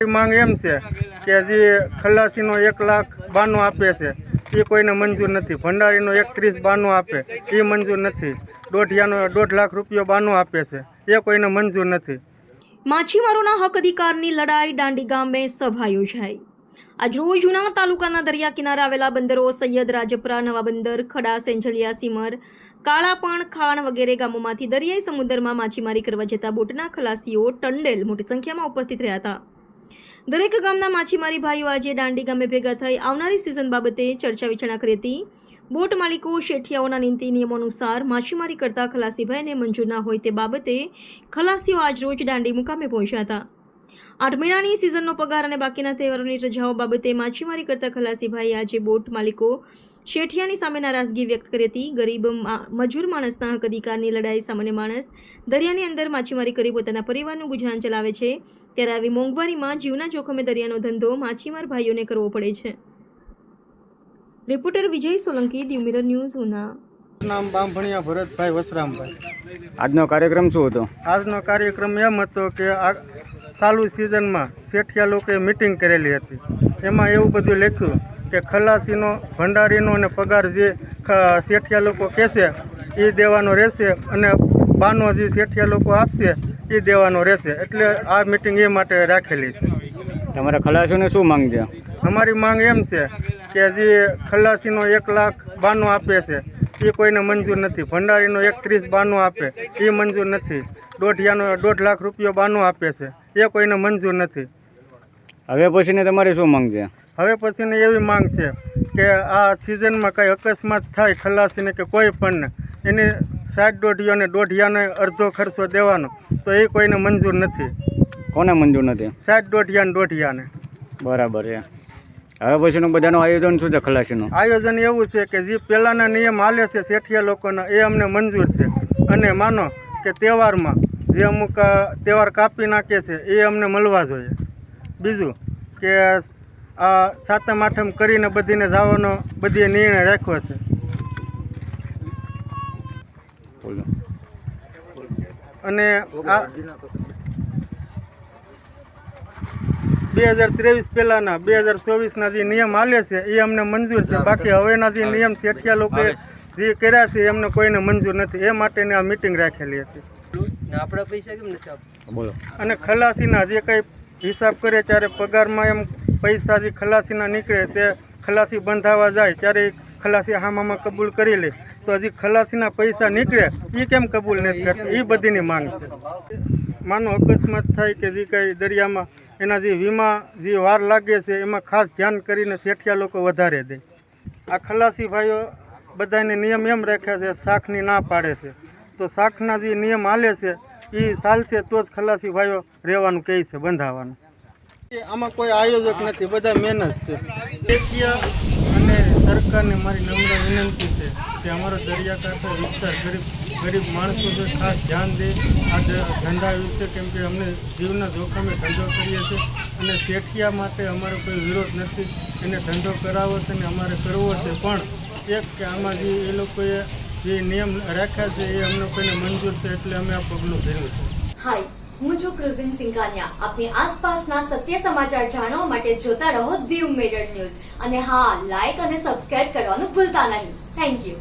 માંગ એમ છે કે જે ખલાસીનો 1,92,000 આપે છે એ કોઈને મંજૂર નથી, ભંડારીનો 31,92 આપે એ મંજૂર નથી, દોઢિયાનો 1.5 લાખ રૂપિયા બાનું આપે છે એ કોઈને મંજૂર નથી। માછીમારોના હક અધિકારની લડાઈ દાંડી ગામે સભા યોજાઈ। આજરોજ જૂના તાલુકાના દરિયા કિનારે આવેલા બંદરો સૈયદ રાજપરા, નવા બંદર, ખડા, સેંજલિયા, સીમર, કાળાપણ, ખાણ વગેરે ગામોમાંથી દરિયાઈ સમુદ્રમાં માછીમારી કરવા જતા બોટના ખલાસીઓ ટંડેલ મોટી સંખ્યામાં ઉપસ્થિત રહ્યા હતા। દરેક ગામના માછીમારી ભાઈઓ આજે દાંડી ગામે ભેગા થઈ આવનારી સિઝન બાબતે ચર્ચા વિચારણા કરી હતી। બોટ માલિકો શેઠિયાઓના નીતિ નિયમો અનુસાર માછીમારી કરતા ખલાસીભાઈને મંજૂર ના હોય તે બાબતે ખલાસીઓ આજ રોજ દાંડી મુકામે પહોંચ્યા હતા। 8 મહિનાની સિઝનનો પગાર અને બાકીના તહેવારોની રજાઓ બાબતે માછીમારી કરતા ખલાસીભાઈએ આજે બોટ માલિકો શેઠિયાની સામે નારાજગી વ્યક્ત કરી હતી। ગરીબ મજૂર માણસના હક અધિકારની લડાઈ સામાન્ય માણસ દરિયાની અંદર માછીમારી કરી પોતાના પરિવારનું ગુજરાન ચલાવે છે, ત્યારે આવી મોંઘવારીમાં જીવના જોખમે દરિયાનો ધંધો માછીમાર ભાઈઓને કરવો પડે છે। રિપોર્ટર વિજય સોલંકી, દીવ મિરર ન્યૂઝ, ઉના। નામ બામભણિયા ભરતભાઈ વસરામભાઈ। આજનો કાર્યક્રમ શું હતો? આજનો કાર્યક્રમ એમ હતો કે આ ચાલુ સિઝનમાં શેઠિયા લોકોએ મિટિંગ કરેલી હતી, એમાં એવું બધું લખ્યું કે ખલાસીનો, ભંડારીનો અને પગાર જે શેઠિયા લોકો કહેશે એ દેવાનો રહેશે અને બાનો જે શેઠિયા લોકો આપશે એ દેવાનો રહેશે, એટલે આ મિટિંગ એ માટે રાખેલી છે। તમારા ખલાસીઓને શું માંગ છે? અમારી માંગ એમ છે કે જે ખલાસીનો 1,92,000 આપે છે એ કોઈને મંજૂર નથી, ભંડારીનો 31,92 આપે એ મંજૂર નથી, દોઢિયાનો 1.5 લાખ રૂપિયા બાનું આપે છે એ કોઈને મંજૂર નથી। હવે પછીને તમારી શું માંગ છે? હવે પછીની એવી માંગ છે કે આ સિઝનમાં કંઈ અકસ્માત થાય ખલાસીને કે કોઈ પણને એની 60 દોઢિયાને દોઢિયાને અડધો ખર્ચો દેવાનો, તો એ કોઈને મંજૂર નથી। કોને મંજૂર નથી? 60 દોઢિયાને દોઢિયાને। બરાબર છે। હવે પછીનું બધાનું આયોજન શું છે ખલાસીનું? આયોજન એવું છે કે જે પહેલાંના નિયમ હાલે છે શેઠિયા લોકોના એ અમને મંજૂર છે, અને માનો કે તહેવારમાં જે અમુક તહેવાર કાપી નાખે છે એ અમને મળવા જોઈએ। બીજું કે આ 7મ 8મ કરીને બધીને જવાનો બધીએ નિર્ણય રાખ્યો છે। અને આ 2023 પહેલાંના 2024ના જે નિયમ હાલે છે એ અમને મંજૂર છે, બાકી હવેના જે નિયમ શેઠિયા લોકોએ જે કર્યા છે એમને કોઈને મંજૂર નથી, એ માટેની આ મિટિંગ રાખેલી હતી। આપણા પૈસા કેમ નથી આપતા? બોલો। અને ખલાસીના જે કંઈ હિસાબ કરે ત્યારે પગારમાં એમ પૈસા જે ખલાસીના નીકળે તે ખલાસી બંધાવા જાય ત્યારે ખલાસી હામામાં કબૂલ કરી લે, તો હજી ખલાસીના પૈસા નીકળે એ કેમ કબૂલ નથી કરતા, એ બધીની માંગ છે। માનો અકસ્માત થાય કે જે કંઈ દરિયામાં એના જે વીમા જે વાર લાગે છે એમાં ખાસ ધ્યાન કરીને શેઠિયા લોકો વધારે દે। આ ખલાસી ભાઈઓ બધાને નિયમ એમ રાખ્યા છે, શાખની ના પાડે છે, તો શાખના જે નિયમ હાલે છે એ ચાલશે તો જ ખલાસી ભાઈઓ રહેવાનું કહે છે, બંધાવાનું। આમાં કોઈ આયોજક નથી, બધા મહેનત છે। શેઠિયા અને સરકારને મારી નમ્ર વિનંતી છે કે અમારો દરિયાકાંઠા વિસ્તાર ગરીબ માણસો જો ખાસ ધ્યાન દે આ ધંધા વિશે, કેમ કે અમને જીવના જોખમે ધંધો કરીએ છીએ અને શેઠિયા માટે અમારો કોઈ વિરોધ નથી, એને ધંધો કરાવવો છે ને અમારે કરવો છે, પણ એક કે આમાં જે એ લોકોએ જે નિયમ રાખ્યા છે એ અમને કોઈને મંજૂર છે, એટલે અમે આ પગલું ભર્યું છે। હાય, હું છું ક્રુઝિન સિંઘાનિયા। આપની આસપાસના સત્ય સમાચાર જાણવા માટે જોતા રહો દીવ મિરર ન્યૂઝ, અને હા, લાઈક અને સબસ્ક્રાઇબ કરવાનું ભૂલતા નહીં। Thank you.